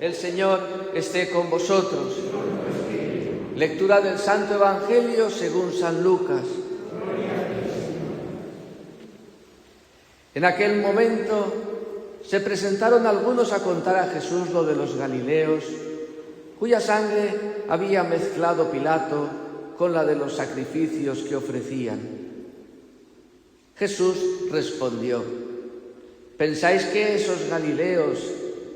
El Señor esté con vosotros. Lectura del Santo Evangelio según San Lucas. En aquel momento se presentaron algunos a contar a Jesús lo de los galileos, cuya sangre había mezclado Pilato con la de los sacrificios que ofrecían. Jesús respondió: ¿pensáis que esos galileos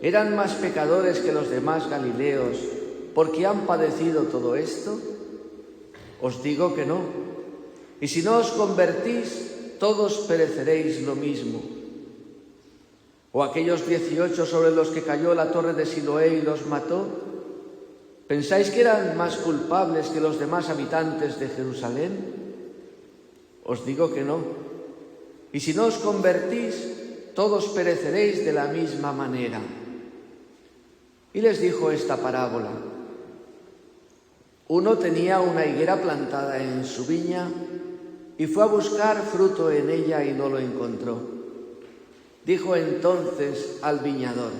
eran más pecadores que los demás galileos porque han padecido todo esto? Os digo que no. Y si no os convertís, todos pereceréis lo mismo. ¿O aquellos 18 sobre los que cayó la torre de Siloé y los mató? ¿Pensáis que eran más culpables que los demás habitantes de Jerusalén? Os digo que no. Y si no os convertís, todos pereceréis de la misma manera. Y les dijo esta parábola. Uno tenía una higuera plantada en su viña y fue a buscar fruto en ella y no lo encontró. Dijo entonces al viñador: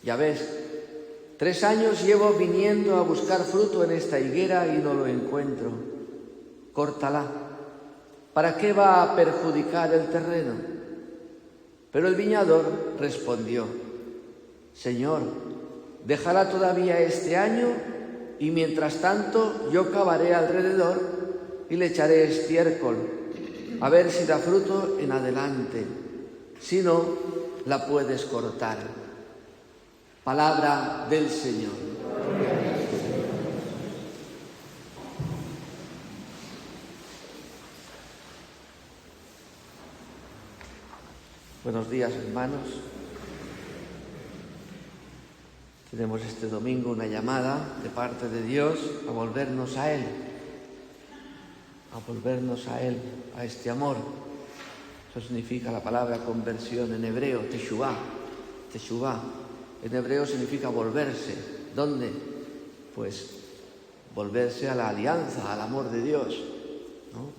ya ves, 3 años llevo viniendo a buscar fruto en esta higuera y no lo encuentro. Córtala. ¿Para qué va a perjudicar el terreno? Pero el viñador respondió: Señor, déjala todavía este año y mientras tanto yo cavaré alrededor y le echaré estiércol, a ver si da fruto en adelante. Si no, la puedes cortar. Palabra del Señor. Buenos días, hermanos. Tenemos este domingo una llamada de parte de Dios a volvernos a Él, a este amor. Eso significa la palabra conversión en hebreo, teshuvá. En hebreo significa volverse. ¿Dónde? Pues volverse a la alianza, al amor de Dios, ¿no?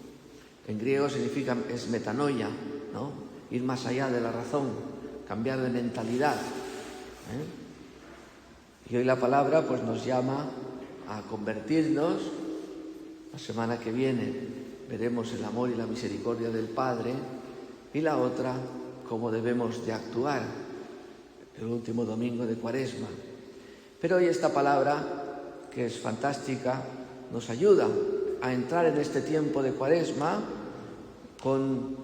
En griego significa es metanoia, ¿no? Ir más allá de la razón, cambiar de mentalidad, Y hoy la palabra pues nos llama a convertirnos. La semana que viene veremos el amor y la misericordia del Padre, y la otra, cómo debemos de actuar el último domingo de Cuaresma. Pero hoy esta palabra, que es fantástica, nos ayuda a entrar en este tiempo de Cuaresma con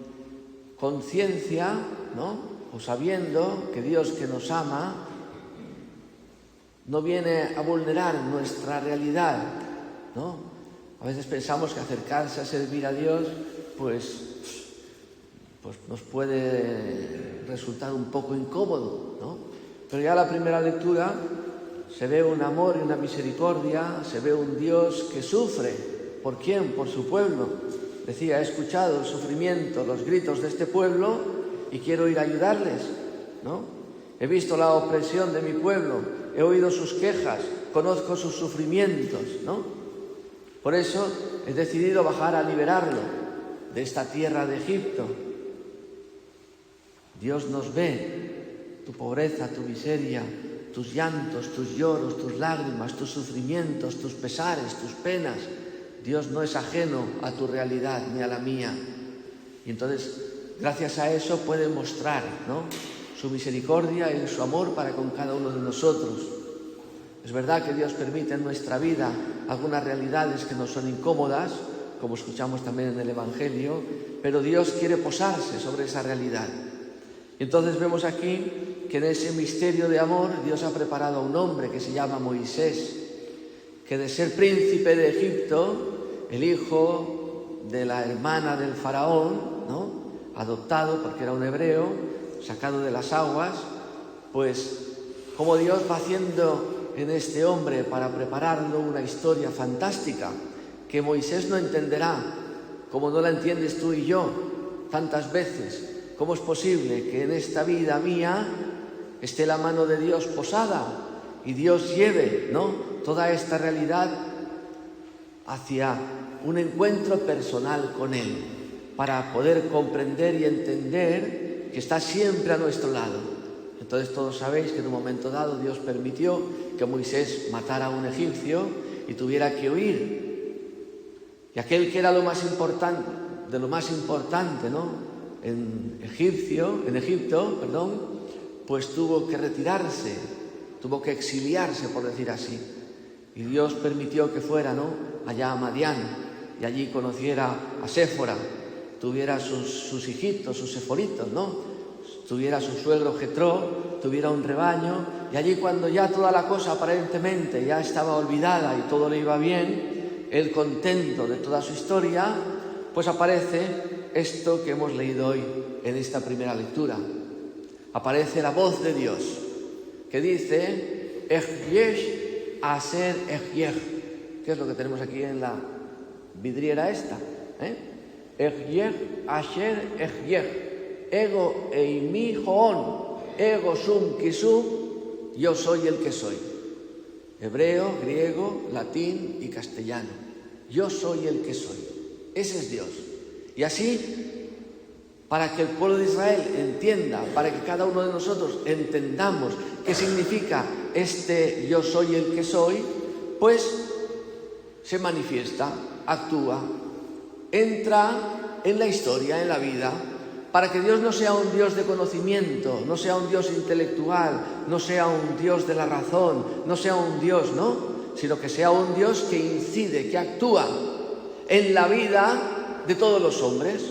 conciencia, ¿no? O sabiendo que Dios, que nos ama, no viene a vulnerar nuestra realidad, ¿no? A veces pensamos que acercarse a servir a Dios, pues nos puede resultar un poco incómodo, ¿no? Pero ya la primera lectura se ve un amor y una misericordia, se ve un Dios que sufre. ¿Por quién? Por su pueblo. Decía, he escuchado el sufrimiento, los gritos de este pueblo y quiero ir a ayudarles, ¿no? He visto la opresión de mi pueblo, he oído sus quejas, conozco sus sufrimientos, ¿no? Por eso he decidido bajar a liberarlo de esta tierra de Egipto. Dios nos ve, tu pobreza, tu miseria, tus llantos, tus lloros, tus lágrimas, tus sufrimientos, tus pesares, tus penas. Dios no es ajeno a tu realidad ni a la mía. Y entonces, gracias a eso puede mostrar, ¿no?, su misericordia y su amor para con cada uno de nosotros. Es verdad que Dios permite en nuestra vida algunas realidades que nos son incómodas, como escuchamos también en el Evangelio, pero Dios quiere posarse sobre esa realidad. Y entonces vemos aquí que en ese misterio de amor Dios ha preparado a un hombre que se llama Moisés, que de ser príncipe de Egipto, el hijo de la hermana del faraón, ¿no?, adoptado porque era un hebreo, sacado de las aguas, pues como Dios va haciendo en este hombre para prepararlo una historia fantástica que Moisés no entenderá, como no la entiendes tú y yo tantas veces. ¿Cómo es posible que en esta vida mía esté la mano de Dios posada y Dios lleve, ¿no?, toda esta realidad hacia un encuentro personal con Él, para poder comprender y entender que está siempre a nuestro lado, Entonces todos sabéis que en un momento dado Dios permitió que Moisés matara a un egipcio y tuviera que huir. Y aquel que era lo más importante, de lo más importante, ¿no?, en Egipto, pues tuvo que retirarse, tuvo que exiliarse, por decir así. Y Dios permitió que fuera, ¿no?, allá a Madián, y allí conociera a Séfora, tuviera sus hijitos, sus seforitos, ¿no?, tuviera su suegro Jetró, tuviera un rebaño, y allí cuando ya toda la cosa aparentemente ya estaba olvidada y todo le iba bien, él contento de toda su historia, pues aparece esto que hemos leído hoy en esta primera lectura. Aparece la voz de Dios que dice Ejyesh Aser Ejyej, que es lo que tenemos aquí en la vidriera esta, Ejyej Aser Ejyej, ego eimi hoon, ego sum kisum, yo soy el que soy. Hebreo, griego, latín y castellano. Yo soy el que soy. Ese es Dios. Y así, para que el pueblo de Israel entienda, para que cada uno de nosotros entendamos qué significa este yo soy el que soy, pues se manifiesta, actúa, entra en la historia, en la vida, para que Dios no sea un Dios de conocimiento, no sea un Dios intelectual, no sea un Dios de la razón, no sea un Dios, ¿no?, sino que sea un Dios que incide, que actúa en la vida de todos los hombres.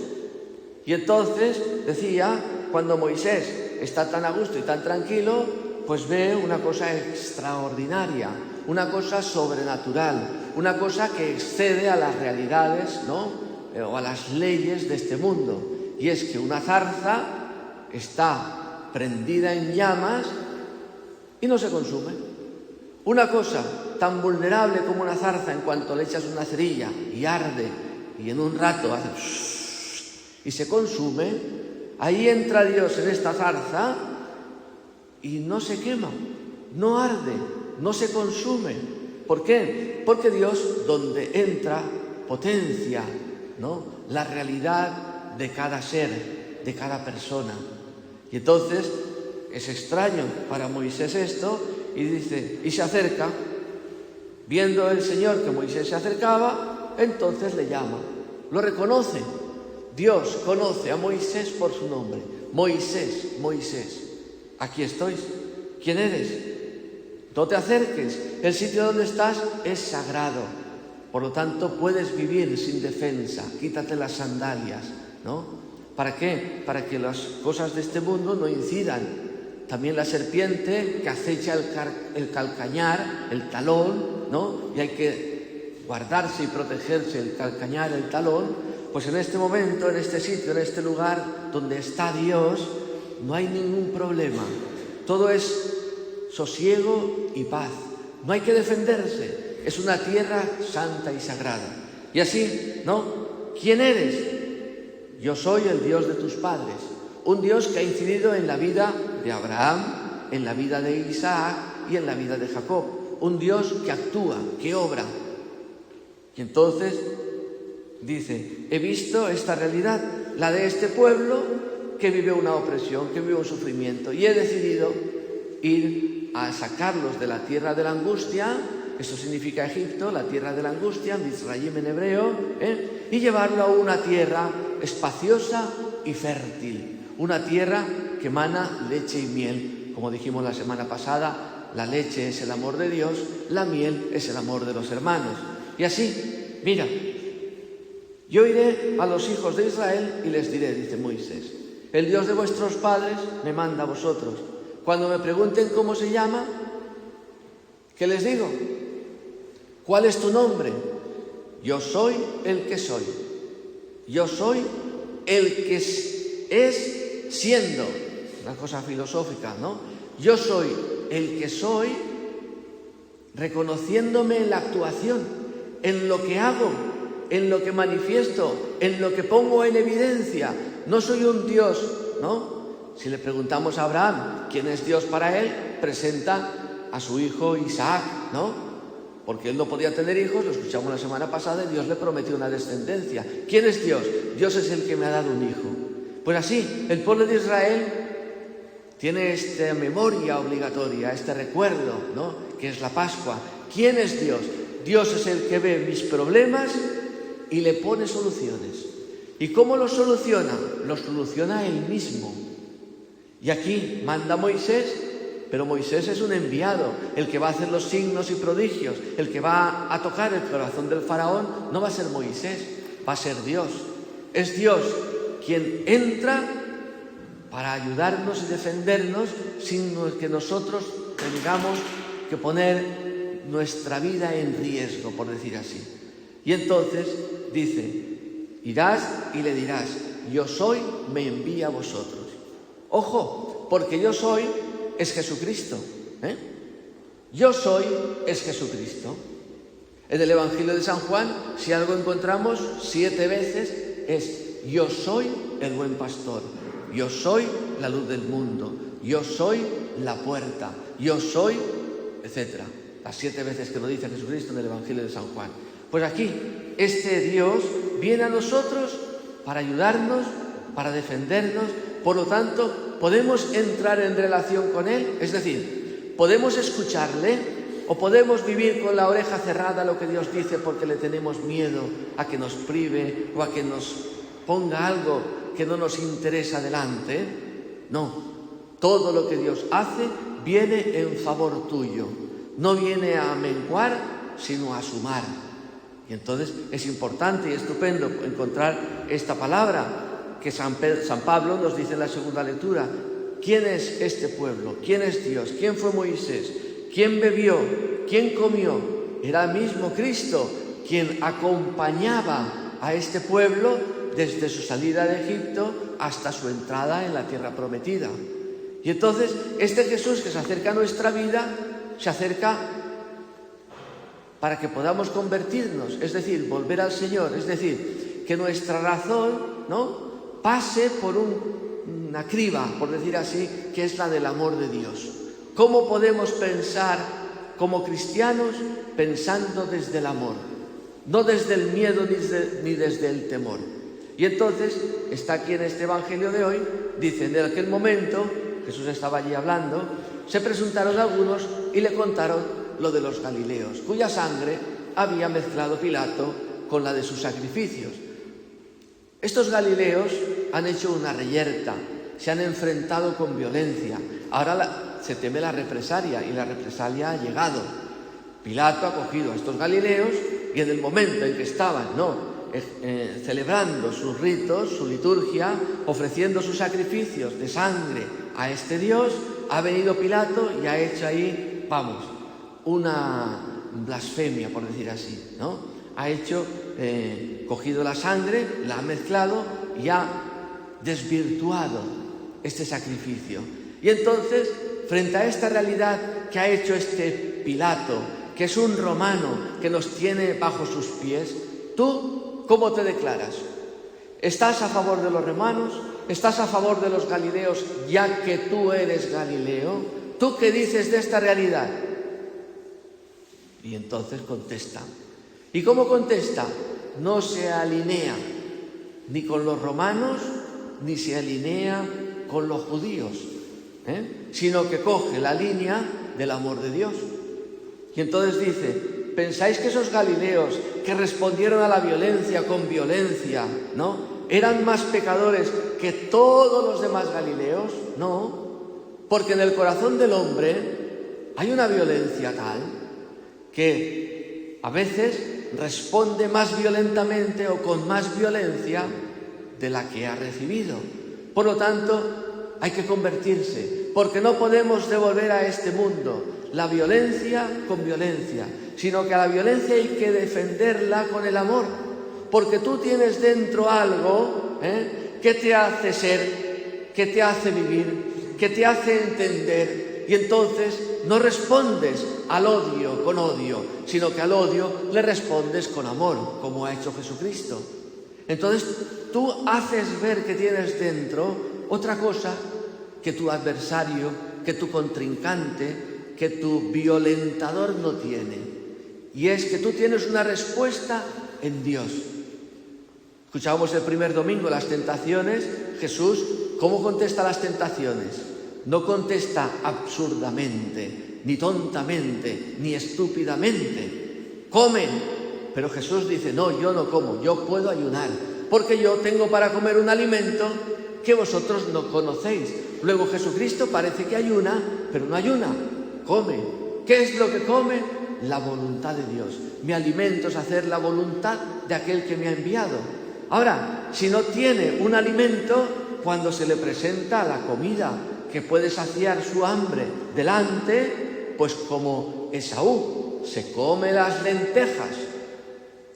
Y entonces, decía, cuando Moisés está tan a gusto y tan tranquilo, pues ve una cosa extraordinaria, una cosa sobrenatural, una cosa que excede a las realidades, ¿no?, o a las leyes de este mundo. Y es que una zarza está prendida en llamas y no se consume. Una cosa tan vulnerable como una zarza, en cuanto le echas una cerilla y arde y en un rato hace y se consume, ahí entra Dios en esta zarza y no se quema, no arde, no se consume. ¿Por qué? Porque Dios, donde entra, potencia, ¿no?, la realidad de cada ser, de cada persona. Y entonces es extraño para Moisés esto, y dice, y se acerca, viendo el Señor que Moisés se acercaba, entonces le llama, lo reconoce. Dios conoce a Moisés por su nombre. Moisés, Moisés, aquí estoy. ¿Quién eres? No te acerques, el sitio donde estás es sagrado, por lo tanto puedes vivir sin defensa, quítate las sandalias, ¿no? ¿Para qué? Para que las cosas de este mundo no incidan. También la serpiente que acecha el calcañar, el talón, ¿no?, y hay que guardarse y protegerse el calcañar, el talón. Pues en este momento, en este sitio, en este lugar donde está Dios, no hay ningún problema. Todo es sosiego y paz. No hay que defenderse. Es una tierra santa y sagrada. Y así, ¿no? ¿Quién eres? Yo soy el Dios de tus padres, un Dios que ha incidido en la vida de Abraham, en la vida de Isaac y en la vida de Jacob, un Dios que actúa, que obra. Y entonces dice, he visto esta realidad, la de este pueblo que vive una opresión, que vive un sufrimiento, y he decidido ir a sacarlos de la tierra de la angustia. Esto significa Egipto, la tierra de la angustia, Mizraim en hebreo, y llevarlo a una tierra espaciosa y fértil, una tierra que emana leche y miel. Como dijimos la semana pasada, la leche es el amor de Dios, la miel es el amor de los hermanos. Y así, mira, yo iré a los hijos de Israel y les diré, dice Moisés, el Dios de vuestros padres me manda a vosotros. Cuando me pregunten cómo se llama, ¿qué les digo? ¿Cuál es tu nombre? Yo soy el que soy. Yo soy el que es siendo. Una cosa filosófica, ¿no? Yo soy el que soy, reconociéndome en la actuación, en lo que hago, en lo que manifiesto, en lo que pongo en evidencia. No soy un Dios, ¿no? Si le preguntamos a Abraham quién es Dios para él, presenta a su hijo Isaac, ¿no? Porque él no podía tener hijos, lo escuchamos la semana pasada, y Dios le prometió una descendencia. ¿Quién es Dios? Dios es el que me ha dado un hijo. Pues así, el pueblo de Israel tiene esta memoria obligatoria, este recuerdo, ¿no?, que es la Pascua. ¿Quién es Dios? Dios es el que ve mis problemas y le pone soluciones. ¿Y cómo lo soluciona? Lo soluciona Él mismo. Y aquí manda Moisés, pero Moisés es un enviado, el que va a hacer los signos y prodigios, el que va a tocar el corazón del faraón, no va a ser Moisés, va a ser Dios. Es Dios quien entra para ayudarnos y defendernos sin que nosotros tengamos que poner nuestra vida en riesgo, por decir así. Y entonces dice, irás y le dirás, yo soy, me envía a vosotros. Ojo, porque yo soy es Jesucristo. Yo soy es Jesucristo. En el Evangelio de San Juan, si algo encontramos 7 veces, es yo soy el buen pastor, yo soy la luz del mundo, yo soy la puerta, yo soy, etc. Las 7 veces que lo dice Jesucristo en el Evangelio de San Juan. Pues aquí, este Dios viene a nosotros para ayudarnos, para defendernos. Por lo tanto, podemos entrar en relación con Él, es decir, podemos escucharle o podemos vivir con la oreja cerrada lo que Dios dice porque le tenemos miedo a que nos prive o a que nos ponga algo que no nos interesa delante. No, todo lo que Dios hace viene en favor tuyo, no viene a menguar, sino a sumar. Y entonces es importante y estupendo encontrar esta palabra que San Pablo nos dice en la segunda lectura. ¿Quién es este pueblo? ¿Quién es Dios? ¿Quién fue Moisés? ¿Quién bebió? ¿Quién comió? Era el mismo Cristo quien acompañaba a este pueblo desde su salida de Egipto hasta su entrada en la tierra prometida. Y entonces este Jesús que se acerca a nuestra vida, se acerca para que podamos convertirnos, es decir, volver al Señor, es decir, que nuestra razón, ¿no?, pase por una criba, por decir así, que es la del amor de Dios. ¿Cómo podemos pensar como cristianos? Pensando desde el amor, no desde el miedo ni desde el temor. Y entonces está aquí en este Evangelio de hoy, dice, en aquel momento, Jesús estaba allí hablando, se presentaron algunos y le contaron lo de los galileos, cuya sangre había mezclado Pilato con la de sus sacrificios. Estos galileos han hecho una reyerta, se han enfrentado con violencia. Ahora se teme la represalia y la represalia ha llegado. Pilato ha cogido a estos galileos y en el momento en que estaban celebrando sus ritos, su liturgia, ofreciendo sus sacrificios de sangre a este Dios, ha venido Pilato y ha hecho ahí, una blasfemia, por decir así, ¿no? Ha hecho, cogido la sangre, la ha mezclado y ha desvirtuado este sacrificio. Y entonces, frente a esta realidad que ha hecho este Pilato, que es un romano que nos tiene bajo sus pies, ¿tú cómo te declaras? ¿Estás a favor de los romanos? ¿Estás a favor de los galileos ya que tú eres galileo? ¿Tú qué dices de esta realidad? Y entonces contesta. ¿Y cómo contesta? No se alinea ni con los romanos, ni se alinea con los judíos, sino que coge la línea del amor de Dios. Y entonces dice, ¿pensáis que esos galileos que respondieron a la violencia con violencia, ¿no?, eran más pecadores que todos los demás galileos? No, porque en el corazón del hombre hay una violencia tal que a veces responde más violentamente o con más violencia de la que ha recibido. Por lo tanto, hay que convertirse, porque no podemos devolver a este mundo la violencia con violencia, sino que a la violencia hay que defenderla con el amor, porque tú tienes dentro algo que te hace ser, que te hace vivir, que te hace entender. Y entonces no respondes al odio con odio, sino que al odio le respondes con amor, como ha hecho Jesucristo. Entonces tú haces ver que tienes dentro otra cosa que tu adversario, que tu contrincante, que tu violentador no tiene. Y es que tú tienes una respuesta en Dios. Escuchábamos el primer domingo las tentaciones. Jesús, ¿cómo contesta las tentaciones? no contesta absurdamente, ni tontamente, ni estúpidamente. Come. Pero Jesús dice, no, yo no como, yo puedo ayunar, porque yo tengo para comer un alimento que vosotros no conocéis. Luego Jesucristo parece que ayuna, pero no ayuna, come. ¿Qué es lo que come? La voluntad de Dios. Mi alimento es hacer la voluntad de aquel que me ha enviado. Ahora, si no tiene un alimento, cuando se le presenta la comida que puede saciar su hambre delante, pues como Esaú se come las lentejas.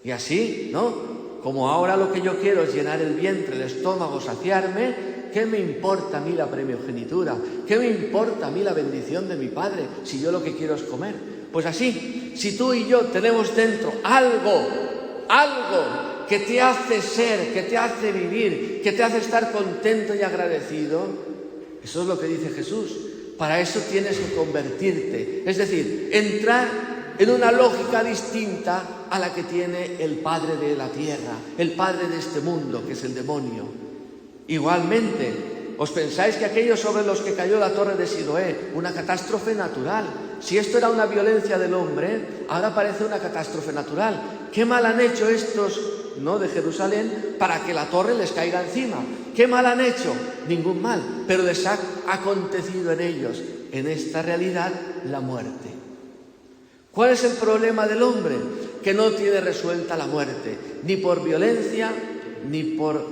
Y así, ¿no? Como ahora lo que yo quiero es llenar el vientre, el estómago, saciarme, ¿qué me importa a mí la primogenitura? ¿Qué me importa a mí la bendición de mi Padre si yo lo que quiero es comer? Pues así, si tú y yo tenemos dentro algo que te hace ser, que te hace vivir, que te hace estar contento y agradecido, eso es lo que dice Jesús. Para eso tienes que convertirte, es decir, entrar en una lógica distinta a la que tiene el padre de la tierra, el padre de este mundo, que es el demonio. Igualmente, ¿os pensáis que aquellos sobre los que cayó la torre de Siloé, una catástrofe natural? Si esto era una violencia del hombre, ahora parece una catástrofe natural. ¿Qué mal han hecho estos, no, de Jerusalén para que la torre les caiga encima? ¿Qué mal han hecho? Ningún mal, pero les ha acontecido en ellos, en esta realidad, la muerte. ¿Cuál es el problema del hombre? Que no tiene resuelta la muerte, ni por violencia, ni por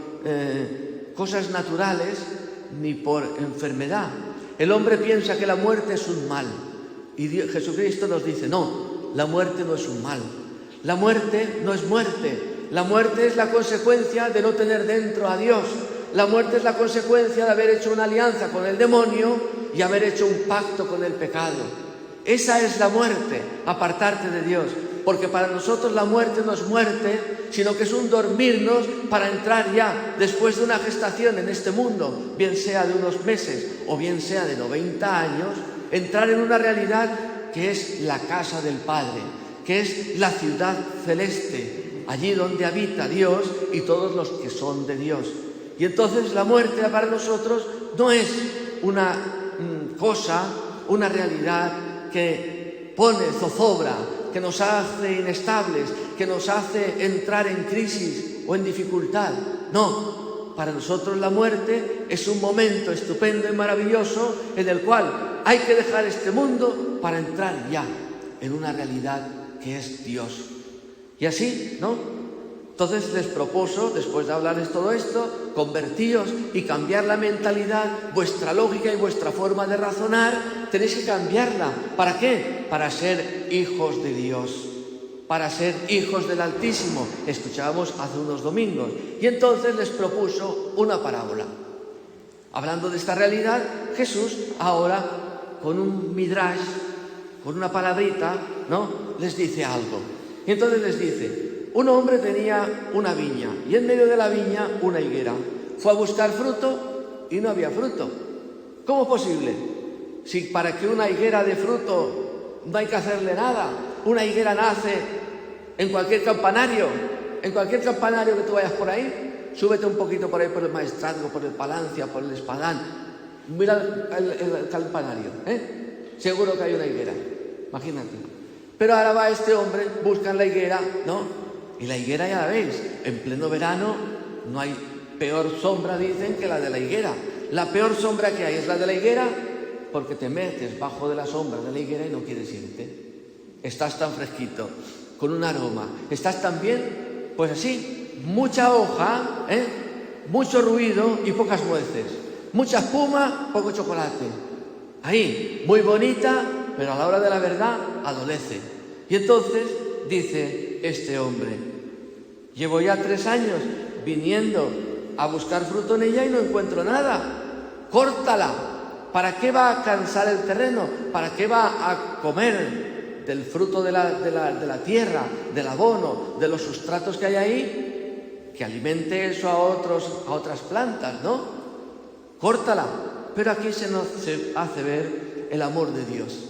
cosas naturales, ni por enfermedad. El hombre piensa que la muerte es un mal. Y Jesucristo nos dice, no, la muerte no es un mal. La muerte no es muerte. La muerte es la consecuencia de no tener dentro a Dios. La muerte es la consecuencia de haber hecho una alianza con el demonio y haber hecho un pacto con el pecado. Esa es la muerte, apartarte de Dios. Porque para nosotros la muerte no es muerte, sino que es un dormirnos para entrar ya, después de una gestación en este mundo, bien sea de unos meses o bien sea de 90 años, entrar en una realidad que es la casa del Padre, que es la ciudad celeste, allí donde habita Dios y todos los que son de Dios. Y entonces la muerte para nosotros no es una cosa, una realidad que pone zozobra, que nos hace inestables, que nos hace entrar en crisis o en dificultad. No, para nosotros la muerte es un momento estupendo y maravilloso en el cual hay que dejar este mundo para entrar ya en una realidad que es Dios. Y así, ¿no? Entonces les propuso, después de hablarles todo esto, convertíos y cambiar la mentalidad, vuestra lógica y vuestra forma de razonar, tenéis que cambiarla. ¿Para qué? Para ser hijos de Dios, para ser hijos del Altísimo. Escuchábamos hace unos domingos. Y entonces les propuso una parábola. Hablando de esta realidad, Jesús ahora, con un midrash, con una palabrita, ¿no?, les dice algo. Y entonces les dice, un hombre tenía una viña y en medio de la viña una higuera. Fue a buscar fruto y no había fruto. ¿Cómo es posible? Si para que una higuera dé fruto no hay que hacerle nada. Una higuera nace en cualquier campanario. En cualquier campanario que tú vayas por ahí, súbete un poquito por ahí por el Maestrazgo, por el Palancia, por el Espadán. Mira el campanario, seguro que hay una higuera. Imagínate. Pero ahora va este hombre, buscan la higuera, ¿no? Y la higuera ya la veis, en pleno verano no hay peor sombra, dicen, que la de la higuera. La peor sombra que hay es la de la higuera porque te metes bajo de la sombra de la higuera y no quieres irte. Estás tan fresquito, con un aroma. Estás tan bien, pues así, mucha hoja, mucho ruido y pocas nueces. Mucha espuma, poco chocolate. Ahí, muy bonita, pero a la hora de la verdad adolece. Y entonces dice este hombre, llevo ya 3 años viniendo a buscar fruto en ella y no encuentro nada. Córtala. ¿Para qué va a cansar el terreno? ¿Para qué va a comer del fruto de la tierra, del abono, de los sustratos que hay ahí? Que alimente eso a otras plantas, ¿no? Córtala. Pero aquí se hace ver el amor de Dios.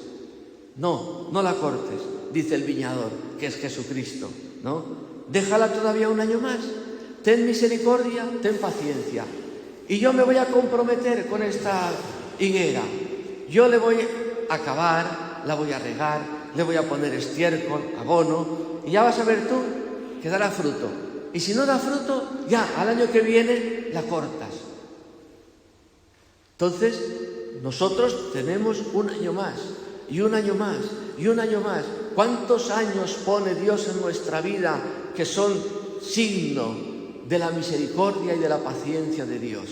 No la cortes, dice el viñador, que es Jesucristo, ¿no? Déjala todavía un año más. Ten misericordia, ten paciencia. Y yo me voy a comprometer con esta higuera. Yo le voy a cavar, la voy a regar, le voy a poner estiércol, abono, y ya vas a ver tú que dará fruto. Y si no da fruto, ya al año que viene la cortas. Entonces, nosotros tenemos un año más, y un año más, y un año más. ¿Cuántos años pone Dios en nuestra vida que son signo de la misericordia y de la paciencia de Dios?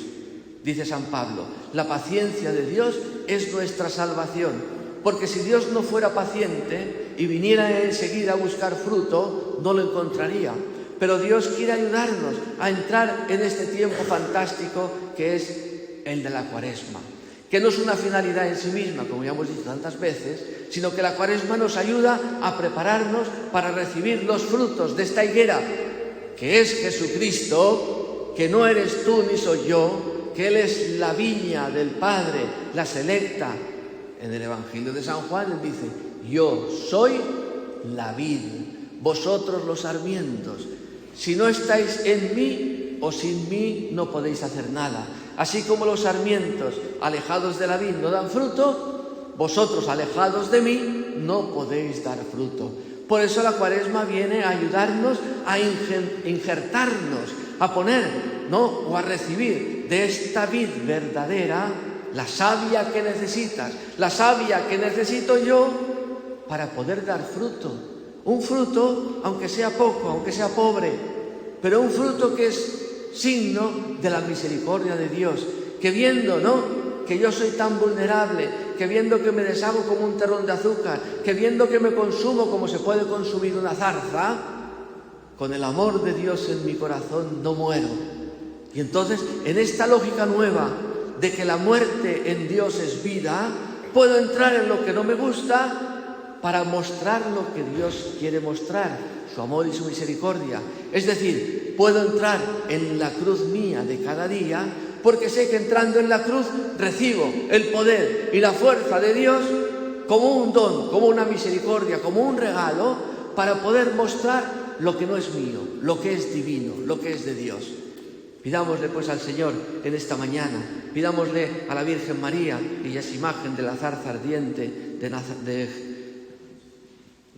Dice San Pablo, la paciencia de Dios es nuestra salvación, porque si Dios no fuera paciente y viniera enseguida a buscar fruto, no lo encontraría. Pero Dios quiere ayudarnos a entrar en este tiempo fantástico que es el de la Cuaresma, que no es una finalidad en sí misma, como ya hemos dicho tantas veces, sino que la Cuaresma nos ayuda a prepararnos para recibir los frutos de esta higuera, que es Jesucristo, que no eres tú ni soy yo, que Él es la viña del Padre, la selecta. En el Evangelio de San Juan Él dice, yo soy la vid, vosotros los sarmientos. Si no estáis en mí o sin mí no podéis hacer nada. Así como los sarmientos alejados de la vid no dan fruto, vosotros alejados de mí no podéis dar fruto. Por eso la Cuaresma viene a ayudarnos a injertarnos, a poner, o a recibir de esta vid verdadera la savia que necesitas, la savia que necesito yo para poder dar fruto. Un fruto, aunque sea poco, aunque sea pobre, pero un fruto que es signo de la misericordia de Dios, que viendo, que yo soy tan vulnerable, que viendo que me deshago como un terrón de azúcar, que viendo que me consumo como se puede consumir una zarza, con el amor de Dios en mi corazón no muero. Y entonces, en esta lógica nueva de que la muerte en Dios es vida, puedo entrar en lo que no me gusta para mostrar lo que Dios quiere mostrar, su amor y su misericordia. Es decir, puedo entrar en la cruz mía de cada día, porque sé que entrando en la cruz recibo el poder y la fuerza de Dios como un don, como una misericordia, como un regalo, para poder mostrar lo que no es mío, lo que es divino, lo que es de Dios. Pidámosle pues al Señor en esta mañana, pidámosle a la Virgen María, que ella es imagen de la zarza ardiente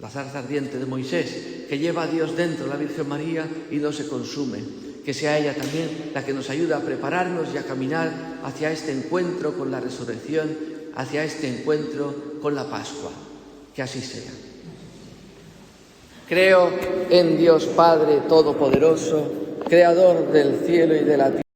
la zarza ardiente de Moisés, que lleva a Dios dentro, la Virgen María, y no se consume. Que sea ella también la que nos ayude a prepararnos y a caminar hacia este encuentro con la resurrección, hacia este encuentro con la Pascua. Que así sea. Creo en Dios Padre Todopoderoso, Creador del cielo y de la tierra.